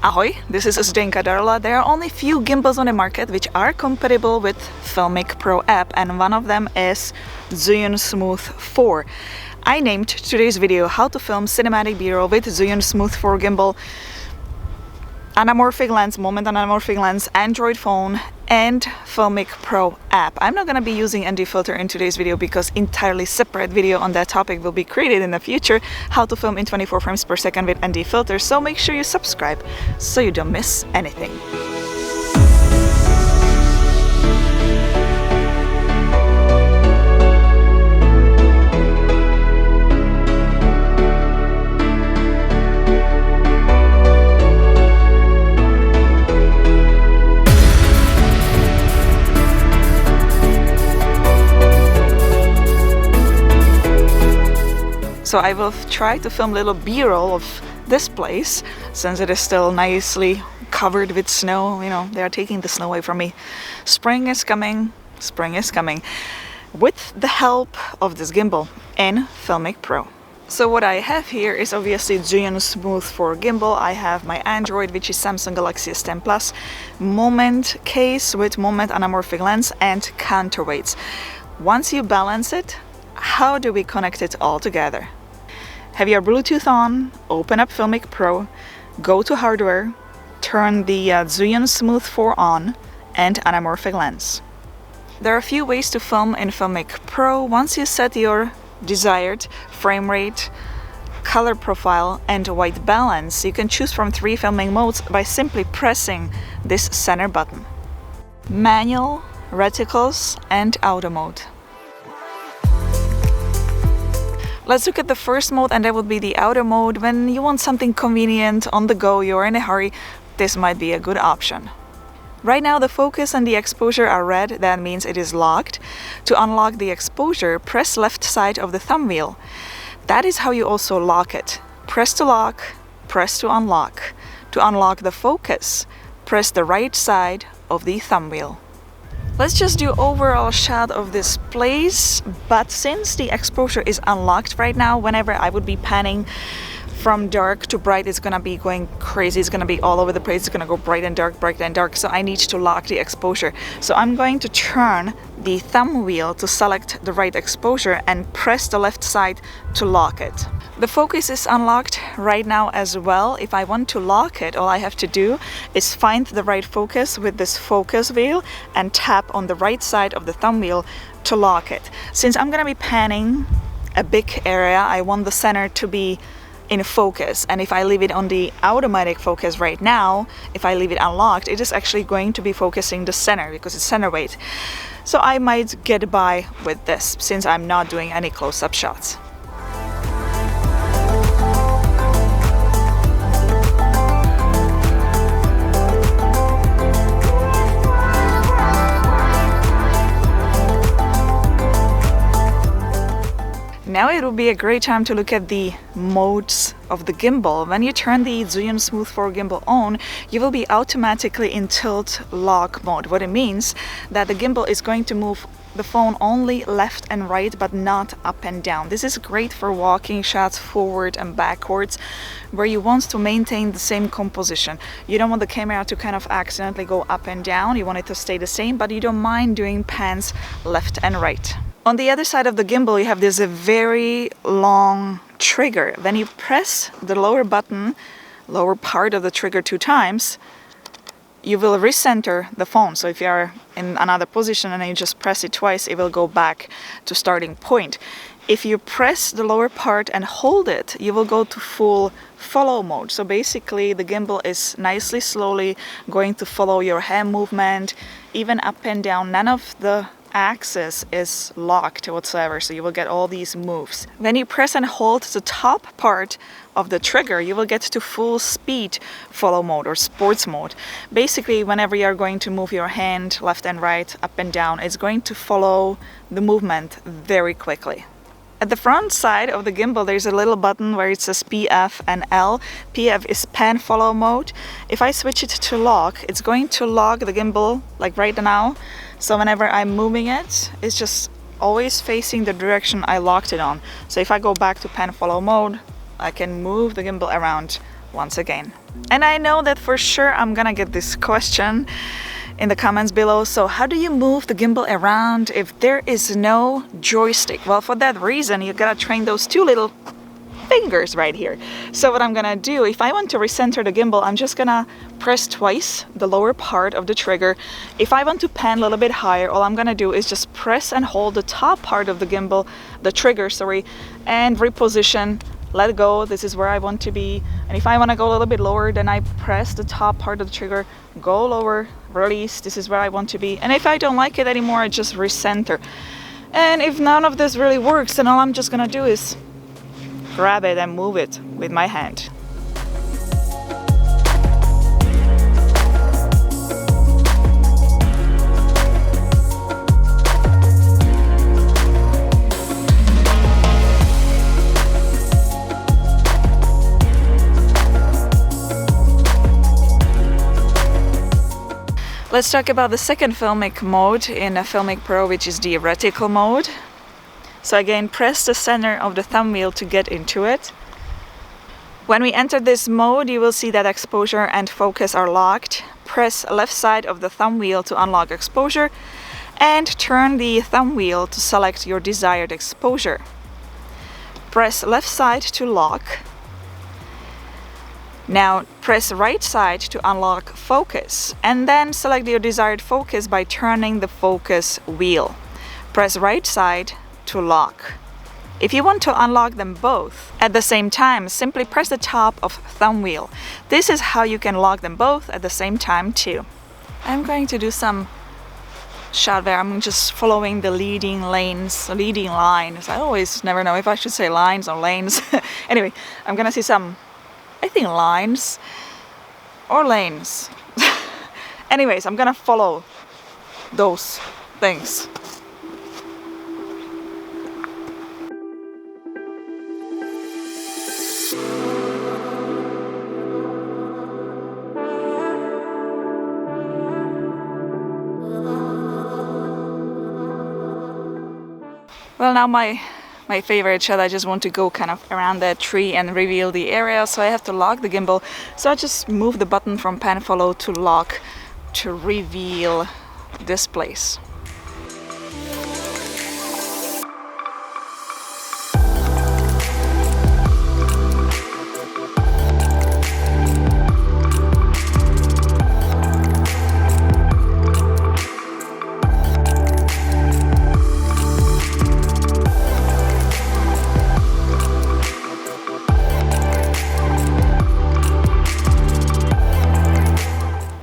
Ahoy, this is Zdenka Darula. There are only few gimbals on the market which are compatible with Filmic Pro app, and one of them is ZHIYUN SMOOTH 4. I named today's video how to film cinematic B-roll with ZHIYUN SMOOTH 4 gimbal, anamorphic lens, Moment Anamorphic Lens, Android phone, and Filmic Pro app. I'm not going to be using ND filter in today's video because entirely separate video on that topic will be created in the future, how to film in 24 frames per second with ND filter, so make sure you subscribe so you don't miss anything. So I will try to film a little B-roll of this place, since it is still nicely covered with snow. You know, they are taking the snow away from me. Spring is coming, with the help of this gimbal in Filmic Pro. So what I have here is obviously ZHIYUN SMOOTH 4 gimbal. I have my Android, which is Samsung Galaxy S10 Plus, Moment case with Moment Anamorphic Lens, and counterweights. Once you balance it, how do we connect it all together? Have your Bluetooth on, open up Filmic Pro, go to hardware, turn the ZHIYUN SMOOTH 4 on, and anamorphic lens. There are a few ways to film in Filmic Pro. Once you set your desired frame rate, color profile, and white balance, you can choose from 3 filming modes by simply pressing this center button: manual, reticles, and auto mode. Let's look at the first mode, and that would be the auto mode. When you want something convenient on the go, you're in a hurry, this might be a good option. Right now the focus and the exposure are red, that means it is locked. To unlock the exposure, press left side of the thumb wheel. That is how you also lock it. Press to lock, press to unlock. To unlock the focus, press the right side of the thumb wheel. Let's just do overall shot of this place, but since the exposure is unlocked right now, whenever I would be panning from dark to bright, it's gonna be going crazy. It's gonna be all over the place. It's gonna go bright and dark, so I need to lock the exposure. So I'm going to turn the thumb wheel to select the right exposure and press the left side to lock it. The focus is unlocked right now as well. If I want to lock it, all I have to do is find the right focus with this focus wheel and tap on the right side of the thumb wheel to lock it. Since I'm gonna be panning a big area, I want the center to be in focus, and if I leave it on the automatic focus right now, if I leave it unlocked, it is actually going to be focusing the center because it's center weight. So I might get by with this since I'm not doing any close-up shots. Now it will be a great time to look at the modes of the gimbal. When you turn the ZHIYUN SMOOTH 4 gimbal on, you will be automatically in tilt lock mode. What it means that the gimbal is going to move the phone only left and right, but not up and down. This is great for walking shots forward and backwards, where you want to maintain the same composition. You don't want the camera to kind of accidentally go up and down. You want it to stay the same, but you don't mind doing pans left and right. On the other side of the gimbal, you have this very long trigger. When you press the lower button, lower part of the trigger 2 times, you will recenter the phone. So if you are in another position and you just press it twice, it will go back to starting point. If you press the lower part and hold it, you will go to full follow mode. So basically the gimbal is nicely, slowly going to follow your hand movement, even up and down. None of the axis is locked whatsoever, so you will get all these moves. When you press and hold the top part of the trigger, you will get to full speed follow mode or sports mode. Basically, whenever you are going to move your hand left and right, up and down, it's going to follow the movement very quickly. At the front side of the gimbal, there's a little button where it says PF and L. PF is pan follow mode. If I switch it to lock, it's going to lock the gimbal like right now. So whenever I'm moving it, it's just always facing the direction I locked it on. So if I go back to pan follow mode, I can move the gimbal around once again. And I know that for sure I'm gonna get this question in the comments below. So how do you move the gimbal around if there is no joystick? Well, for that reason, you gotta train those two little fingers right here. So what I'm gonna do, if I want to recenter the gimbal, I'm just gonna press twice the lower part of the trigger. If I want to pan a little bit higher, all I'm gonna do is just press and hold the top part of the gimbal, the trigger, sorry, and reposition, let go. This is where I want to be. And if I want to go a little bit lower, then I press the top part of the trigger, go lower, release. This is where I want to be. And if I don't like it anymore, I just recenter. And if none of this really works, then all I'm just gonna do is grab it and move it with my hand. Let's talk about the second filmic mode in a Filmic Pro, which is the Reticle Mode. So again, press the center of the thumb wheel to get into it. When we enter this mode, you will see that exposure and focus are locked. Press left side of the thumb wheel to unlock exposure and turn the thumb wheel to select your desired exposure. Press left side to lock. Now press right side to unlock focus and then select your desired focus by turning the focus wheel. Press right side to lock. If you want to unlock them both at the same time, simply press the top of thumb wheel. This is how you can lock them both at the same time too. I'm going to do some shot where I'm just following the leading lines. I always never know if I should say lines or lanes. Anyway, I'm gonna see some, I think, lines or lanes. Anyways, I'm gonna follow those things. Well, now my favorite shot, I just want to go kind of around that tree and reveal the area, so I have to lock the gimbal. So I just move the button from pan follow to lock to reveal this place.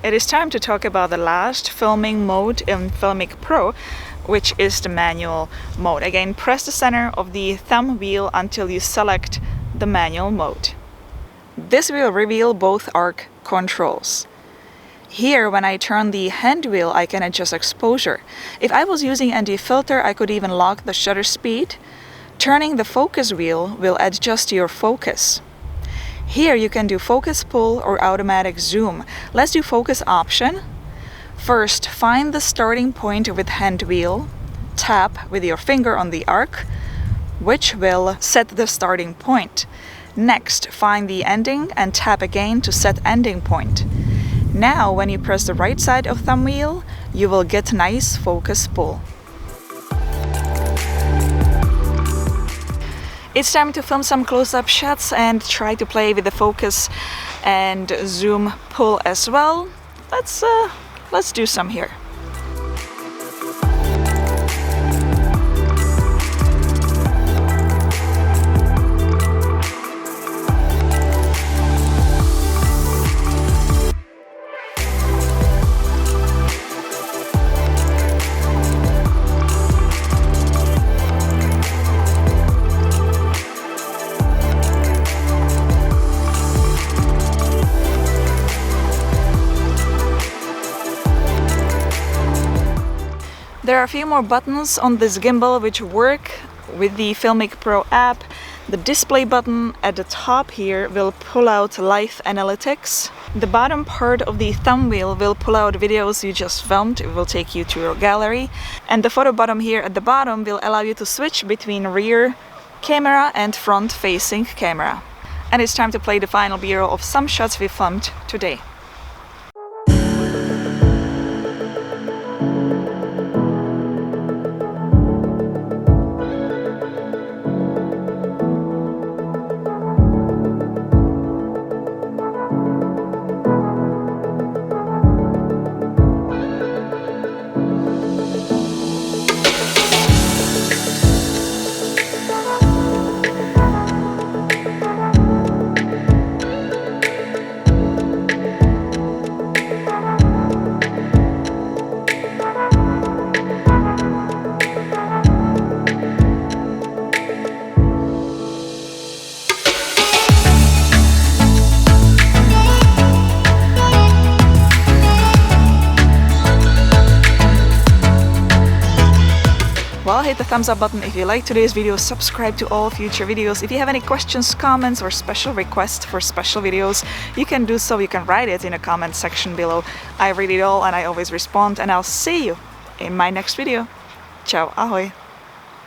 It is time to talk about the last filming mode in Filmic Pro, which is the manual mode. Again, press the center of the thumb wheel until you select the manual mode. This will reveal both arc controls. Here, when I turn the hand wheel, I can adjust exposure. If I was using anti-filter, I could even lock the shutter speed. Turning the focus wheel will adjust your focus. Here you can do focus pull or automatic zoom. Let's do focus option. First, find the starting point with hand wheel. Tap with your finger on the arc, which will set the starting point. Next, find the ending and tap again to set ending point. Now, when you press the right side of thumb wheel, you will get nice focus pull. It's time to film some close-up shots and try to play with the focus and zoom pull as well. Let's do some here. There are a few more buttons on this gimbal which work with the Filmic Pro app. The display button at the top here will pull out live analytics. The bottom part of the thumb wheel will pull out videos you just filmed. It will take you to your gallery. And the photo button here at the bottom will allow you to switch between rear camera and front facing camera. And it's time to play the final B-roll of some shots we filmed today. Well, hit the thumbs up button if you liked today's video, subscribe to all future videos. If you have any questions, comments, or special requests for special videos, you can do so. You can write it in the comment section below. I read it all and I always respond, and I'll see you in my next video. Ciao, ahoy!